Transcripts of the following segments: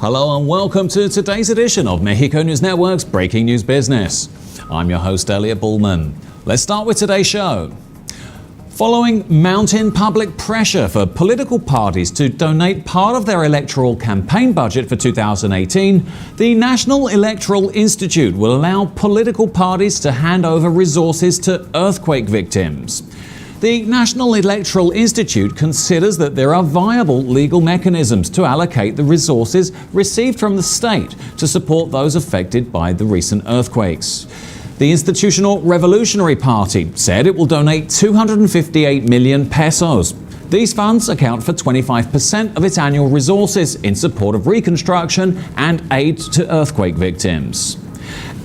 Hello and welcome to today's edition of Mexico News Network's Breaking News Business. I'm your host, Elliot Bullman. Let's start with today's show. Following mounting public pressure for political parties to donate part of their electoral campaign budget for 2018, the National Electoral Institute will allow political parties to hand over resources to earthquake victims. The National Electoral Institute considers that there are viable legal mechanisms to allocate the resources received from the state to support those affected by the recent earthquakes. The Institutional Revolutionary Party said it will donate 258 million pesos. These funds account for 25% of its annual resources in support of reconstruction and aid to earthquake victims.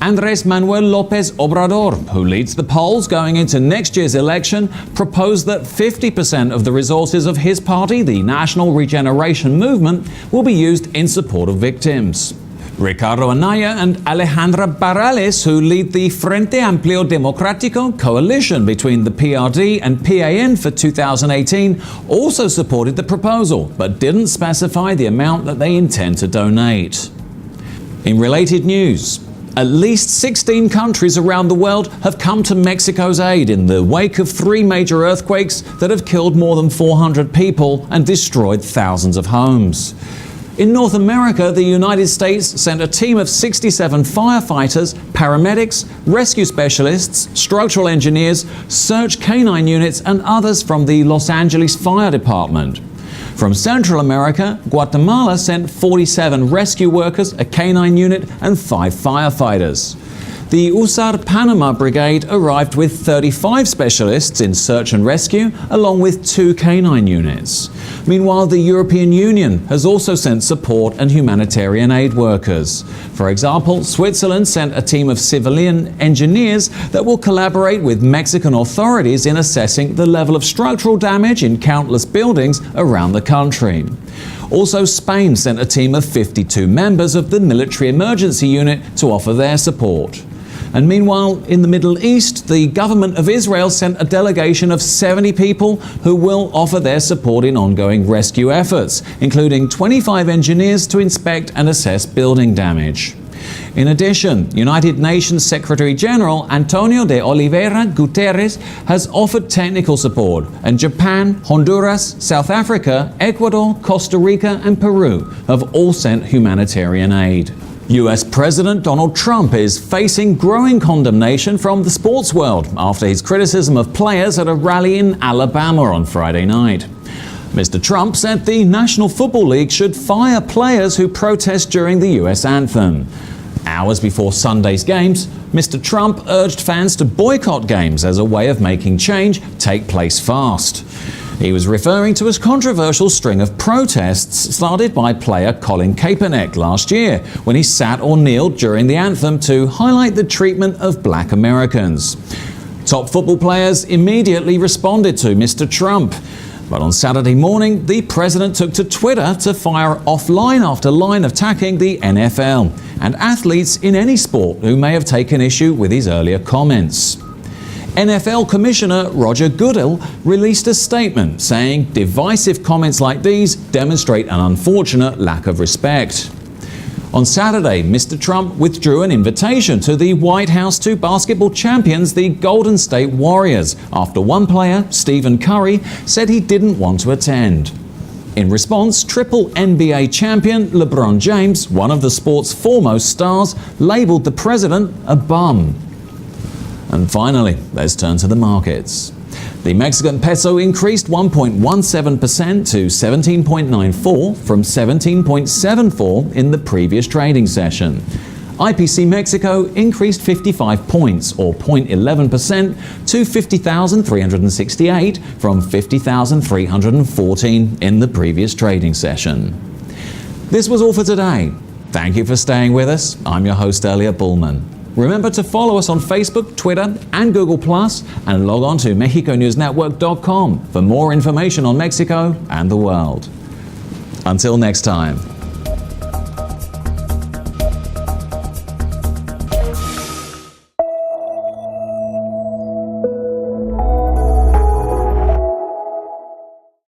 Andrés Manuel López Obrador, who leads the polls going into next year's election, proposed that 50% of the resources of his party, the National Regeneration Movement, will be used in support of victims. Ricardo Anaya and Alejandra Barrales, who lead the Frente Amplio Democrático coalition between the PRD and PAN for 2018, also supported the proposal, but didn't specify the amount that they intend to donate. In related news, at least 16 countries around the world have come to Mexico's aid in the wake of 3 major earthquakes that have killed more than 400 people and destroyed thousands of homes. In North America, the United States sent a team of 67 firefighters, paramedics, rescue specialists, structural engineers, search canine units, and others from the Los Angeles Fire Department. From Central America, Guatemala sent 47 rescue workers, a canine unit, and 5 firefighters. The USAR Panama Brigade arrived with 35 specialists in search and rescue, along with 2 canine units. Meanwhile, the European Union has also sent support and humanitarian aid workers. For example, Switzerland sent a team of civilian engineers that will collaborate with Mexican authorities in assessing the level of structural damage in countless buildings around the country. Also, Spain sent a team of 52 members of the Military Emergency Unit to offer their support. And meanwhile, in the Middle East, the government of Israel sent a delegation of 70 people who will offer their support in ongoing rescue efforts, including 25 engineers to inspect and assess building damage. In addition, United Nations Secretary General Antonio de Oliveira Guterres has offered technical support, and Japan, Honduras, South Africa, Ecuador, Costa Rica, and Peru have all sent humanitarian aid. US President Donald Trump is facing growing condemnation from the sports world after his criticism of players at a rally in Alabama on Friday night. Mr. Trump said the National Football League should fire players who protest during the US anthem. Hours before Sunday's games, Mr. Trump urged fans to boycott games as a way of making change take place fast. He was referring to a controversial string of protests started by player Colin Kaepernick last year when he sat or kneeled during the anthem to highlight the treatment of black Americans. Top football players immediately responded to Mr. Trump. But on Saturday morning, the president took to Twitter to fire off line after line attacking the NFL and athletes in any sport who may have taken issue with his earlier comments. NFL Commissioner Roger Goodell released a statement saying divisive comments like these demonstrate an unfortunate lack of respect. On Saturday, Mr. Trump withdrew an invitation to the White House to basketball champions, the Golden State Warriors, after one player, Stephen Curry, said he didn't want to attend. In response, triple NBA champion LeBron James, one of the sport's foremost stars, labeled the president a bum. And finally, let's turn to the markets. The Mexican peso increased 1.17% to 17.94 from 17.74 in the previous trading session. IPC Mexico increased 55 points, or 0.11%, to 50,368 from 50,314 in the previous trading session. This was all for today. Thank you for staying with us. I'm your host, Elliot Bullman. Remember to follow us on Facebook, Twitter, and Google+, and log on to MexicoNewsNetwork.com for more information on Mexico and the world. Until next time.